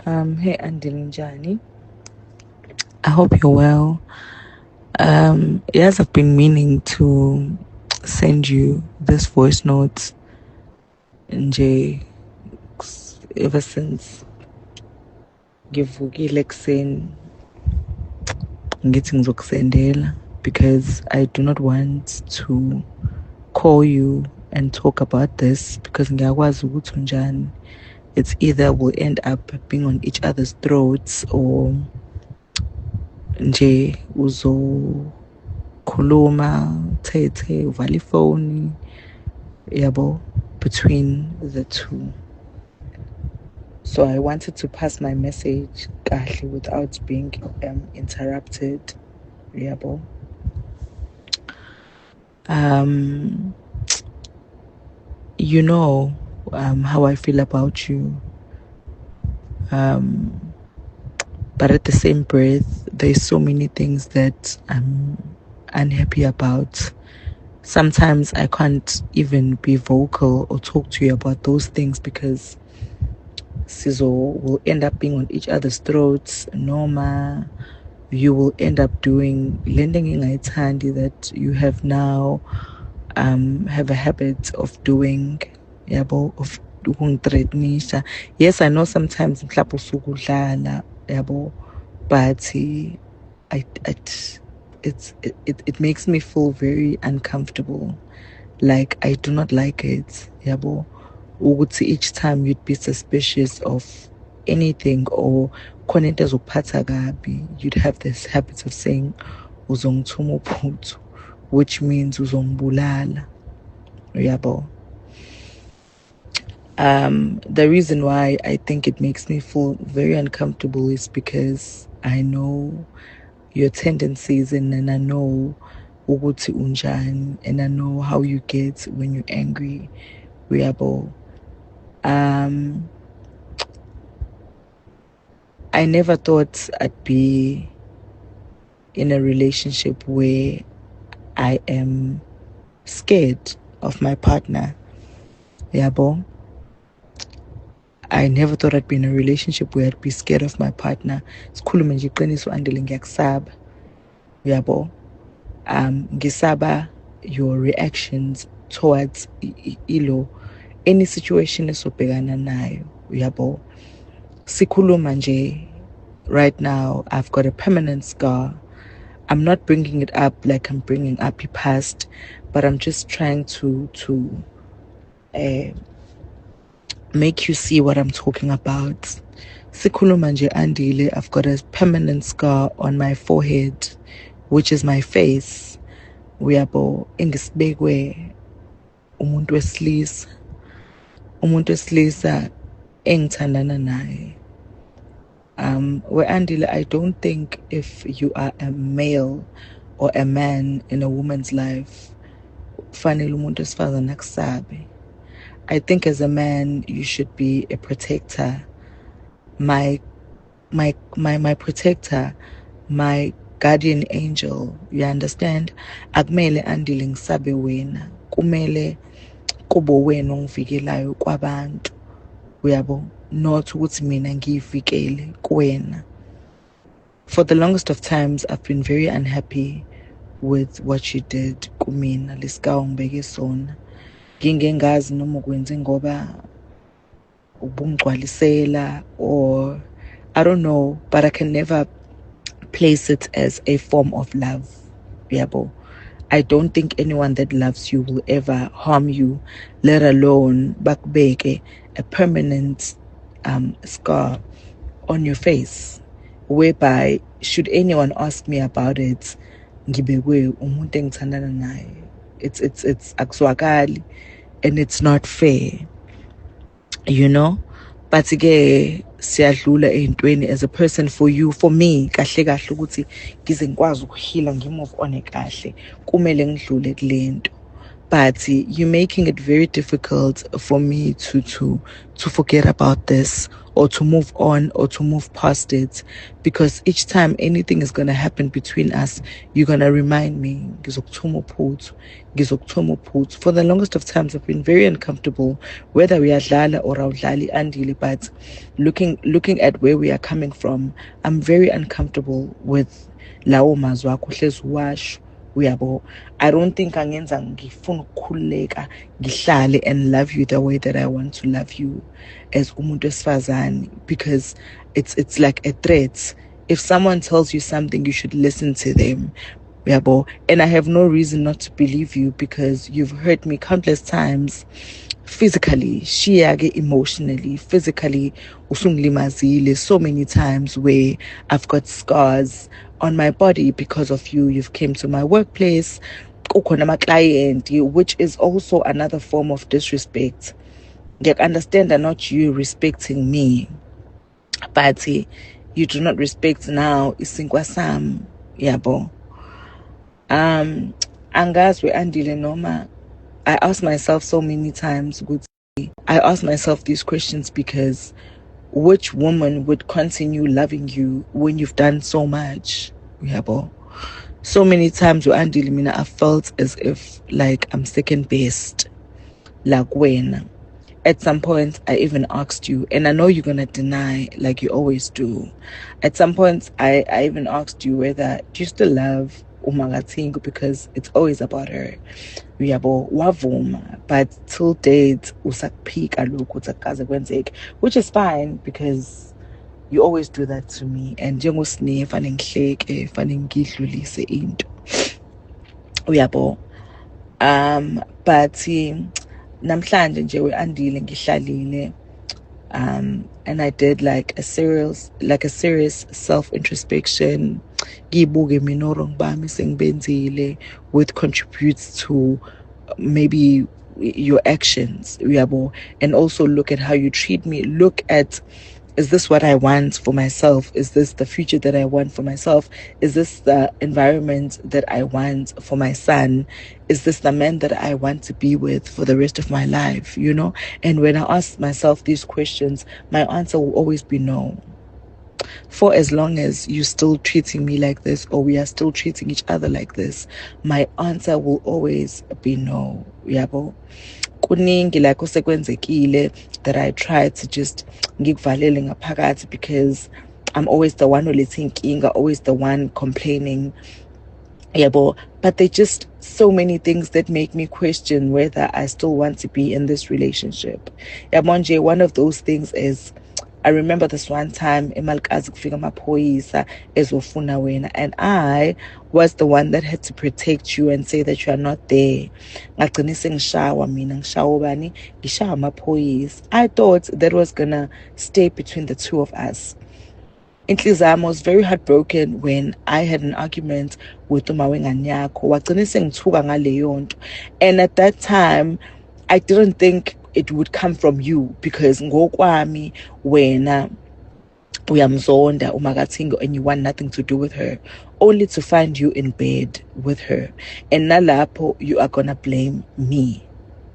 Hey Andilinjani. I hope you're well. Yes, I've been meaning to send you this voice note, nje, ever since ngivukile ekuseni ngithi ngizokusendela, because I do not want to call you and talk about this because ngiyakwazi ukuthi unjani. It's either we'll end up being on each other's throats or nje uzokhuluma uthethe uvale ifoni yabo between the two. So I wanted to pass my message kahle without being interrupted yabo. You know how I feel about you, but at the same breath, there's so many things that I'm unhappy about. Sometimes I can't even be vocal or talk to you about those things because Sizo will end up being on each other's throats. Noma, you will end up doing lending in handy that you have now have a habit of doing, yabo, of doing threatenisha. Yes, I know sometimes yabo, but it makes me feel very uncomfortable. Like I do not like it, yabo. Each time you'd be suspicious of anything or you'd have this habit of saying uzongithuma uphuthu, which means uzongibulala, yabo. The reason why I think it makes me feel very uncomfortable is because I know your tendencies and I know ukuthi unjani and I know how you get when you're angry, yabo. I never thought I'd be in a relationship where I am scared of my partner, yabo. I never thought I'd be in a relationship where I'd be scared of my partner. Sikhulume nje iqiniso Andile ngiyakusaba, yabo. Ngisaba your reactions towards any situation esobhekana nayo, yabo. Sikhuluma nje, right now I've got a permanent scar. I'm not bringing it up like I'm bringing up your past, but I'm just trying to make you see what I'm talking about. Sikhuluma nje Andile, I've got a permanent scar on my forehead, which is my face. Uyabo, ingisibekwe umuntu wesilisa engithandana naye. Where Andile, I don't think if you are a male or a man in a woman's life, fanele umuntu wesifazane akusabe. I think as a man you should be a protector. My protector, my guardian angel, you understand? Akumele Andile ngisabe wena. Kumele kubo wena ongivikelayo kwabantu. Uyabo, not ukuthi mina ngiyivikele kuwena. For the longest of times I've been very unhappy with what you did kumina, lesika ungibeke sona. Ngingengazi noma ukwenze ngoba ubungcwalisela or I don't know, but I can never place it as a form of love, yabo. I don't think anyone that loves you will ever harm you, let alone bakubeke a permanent scar on your face, whereby should anyone ask me about it, ngibekwe umuntu engithandana naye. It's akuswakali and it's not fair, you know. But ke siyadlula eyintweni as a person. For you, for me, kahle kahle ukuthi ngize ngikwazi ukuhila ngimove on kahle, kumele ngidlule kulento. but you're making it very difficult for me to forget about this, or to move on, or to move past it, because each time anything is going to happen between us, you're going to remind me. For the longest of times, I've been very uncomfortable, whether we are dlala or awudlali andile, but looking at where we are coming from, I'm very uncomfortable with lawo mazwi akho hlezi uwasho. Uyabo, I don't think angenza ngifuna ukukhululeka ngihlale and love you the way that I want to love you as umuntu wesifazane, because it's like a threat. If someone tells you something, you should listen to them. Uyabo, and I have no reason not to believe you, because you've hurt me countless times, physically, shiyake emotionally, physically, usungilimazile so many times, where I've got scars on my body because of you. You've came to my workplace, client, which is also another form of disrespect. You understand that not you respecting me, but you do not respect now isinkwa sam, yabo. Angazwe andile noma. I ask myself so many times, I ask myself these questions because which woman would continue loving you when you've done so much? Yabo. So many times I felt as if like I'm second best. Like when at some point I even asked you, and I know you're gonna deny like you always do. At some point I even asked you whether do you still love Umagatingo, because it's always about her. Uyabo wavuma, but till date usakphika lokhu utsakaze kwenzeke, which is fine because you always do that to me, and njengosine fane ngihleke fane ngidlulise into. Uyabo, but namhlanje nje we-andile ngihlalile, and I did like a serious self-introspection, ngibuke mina orong bami sengibenzile, with contributes to maybe your actions, uyabo, and also look at how you treat me. Look at, is this what I want for myself? Is this the future that I want for myself? Is this the environment that I want for my son? Is this the man that I want to be with for the rest of my life? You know? And when I ask myself these questions, my answer will always be no. For as long as you're still treating me like this, or we are still treating each other like this, my answer will always be no. Yabo. Kuningi like osekwenzekile that I try to just ngikuvalele ngaphakathi, because I'm always the one olethe inkinga, always the one complaining. Yabo. But there's just so many things that make me question whether I still want to be in this relationship. Yabonje, one of those things is, I remember this one time emalikazi kufika amaphoyisa ezofuna wena, and I was the one that had to protect you and say that you are not there. Ngagcina sengishawa mina, ngishawa bani, ngishawa amaphoyisa. I thought that was gonna stay between the two of us. Inhliziyami was very heartbroken when I had an argument with umawengane yakho. Wagcina sengithuka ngaleyo nto, and at that time I didn't think it would come from you, because ngokwami wena uyamzonda uMagatingo and you want nothing to do with her, only to find you in bed with her, and nalapho you are gonna blame me.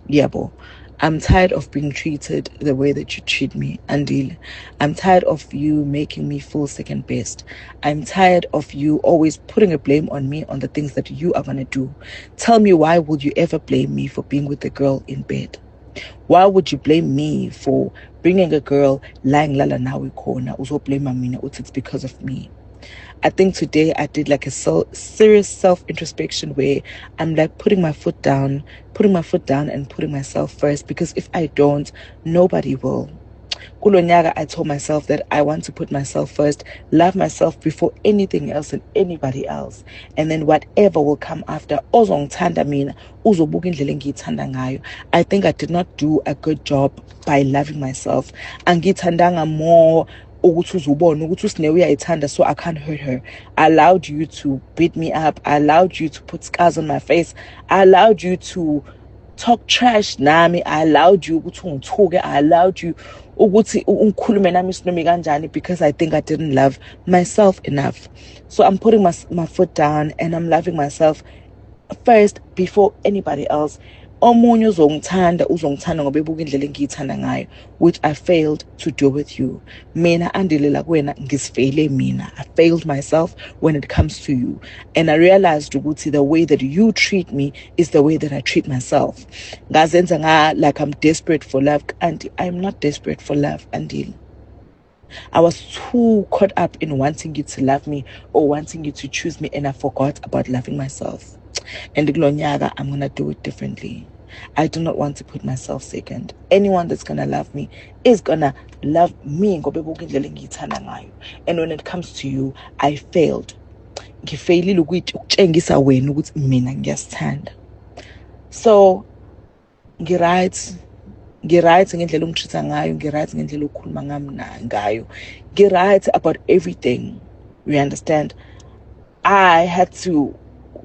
Yabo, I'm tired of being treated the way that you treat me, Andile. I'm tired of you making me feel second best. I'm tired of you always putting a blame on me on the things that you are gonna do. Tell me, why would you ever blame me for being with the girl in bed? Why would you blame me for bringing a girl lying lala nawe khona? Uzo blame mina uthi it's because of me. I think today I did like a serious self-introspection where I'm like putting my foot down and putting myself first, because if I don't, nobody will. Kulonyaka, I told myself that I want to put myself first, love myself before anything else and anybody else, and then whatever will come after. Ozongithanda mina, uzobuka indlela engiyithanda ngayo. I think I did not do a good job by loving myself. Angithandanga more ukuthi uzubone ukuthi usine uyayithanda, so I can't hurt her. I allowed you to beat me up. I allowed you to put scars on my face. I allowed you to talk trash nami. I allowed you ukuthi ngithuke. I allowed you ukuthi ungikhulume nami isinomi kanjani, because I think I didn't love myself enough. So I'm putting my foot down and I'm loving myself first before anybody else, omunye uzongithanda ngoba ebuka indlela engiyithanda ngayo, which I failed to do with you. Mina andilela kuwena ngisifele mina. I failed myself when it comes to you. And I realized ukuthi the way that you treat me is the way that I treat myself. Ngazenza like I'm desperate for love. And I'm not desperate for love, Andile. I was too caught up in wanting you to love me or wanting you to choose me, and I forgot about loving myself. And Glonyaga, I'm going to do it differently. I do not want to put myself second. Anyone that's going to love me is going to love me. And when it comes to you, I failed. So, ngiright ngendlela ungitreata ngayo, ngiright ngendlela ukhuluma ngayo, ngiright about everything. You understand? I had to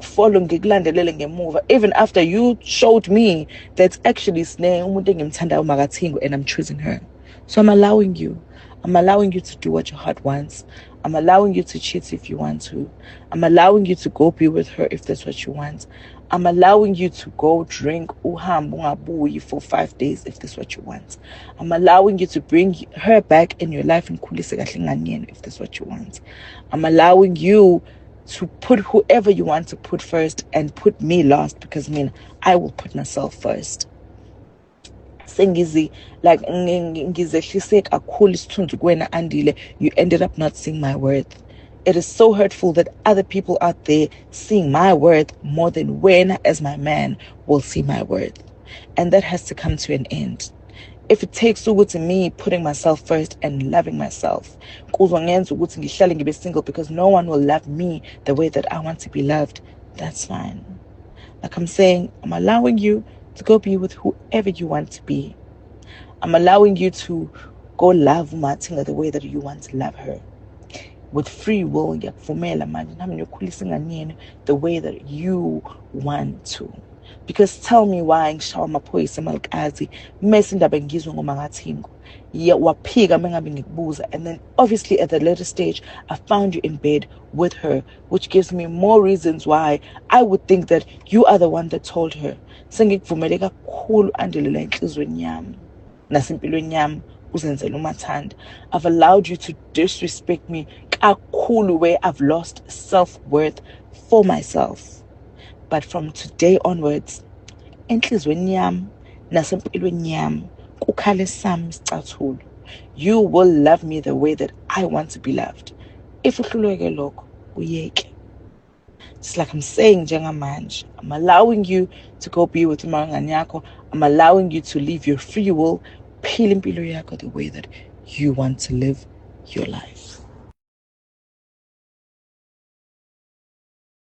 follow ngikulandelele ngemuva even after you showed me that actually sine umuntu engimthandayo makathingo and I'm choosing her. So I'm allowing you to do what your heart wants. I'm allowing you to cheat if you want to. I'm allowing you to go be with her if that's what you want. I'm allowing you to go drink for 5 days if that's what you want. I'm allowing you to bring her back in your life if that's what you want. I'm allowing you to put whoever you want to put first and put me last, because I will put myself first. Like you ended up not seeing my worth. It is so hurtful that other people out there seeing my worth more than when, as my man, will see my worth. And that has to come to an end. If it takes me putting myself first and loving myself, single because no one will love me the way that I want to be loved, that's fine. Like I'm saying, I'm allowing you to go be with whoever you want to be. I'm allowing you to go love Martina the way that you want to love her. With free will, the way that you want to. Because tell me why ngishawa amaphoyisa malikazi mase indaba engizwe ngomangathingo waphika mengabe ngikubuza, and then obviously at the later stage I found you in bed with her, which gives me more reasons why I would think that you are the one that told her. Sengikuvumele kakhulu andelela enhlizweni yami nasempilweni yami uzenzela umathanda. I've allowed you to disrespect me kakhulu where I've lost self-worth for myself. But from today onwards, enhlizweni yami nasempilweni yami kukhale sami sicathulo. You will love me the way that I want to be loved. If uhluleke lokho uyeke. Just like I'm saying njengamanje, I'm allowing you to go be with umangani yakho. I'm allowing you to live your free will, phila impilo yakho the way that you want to live your life.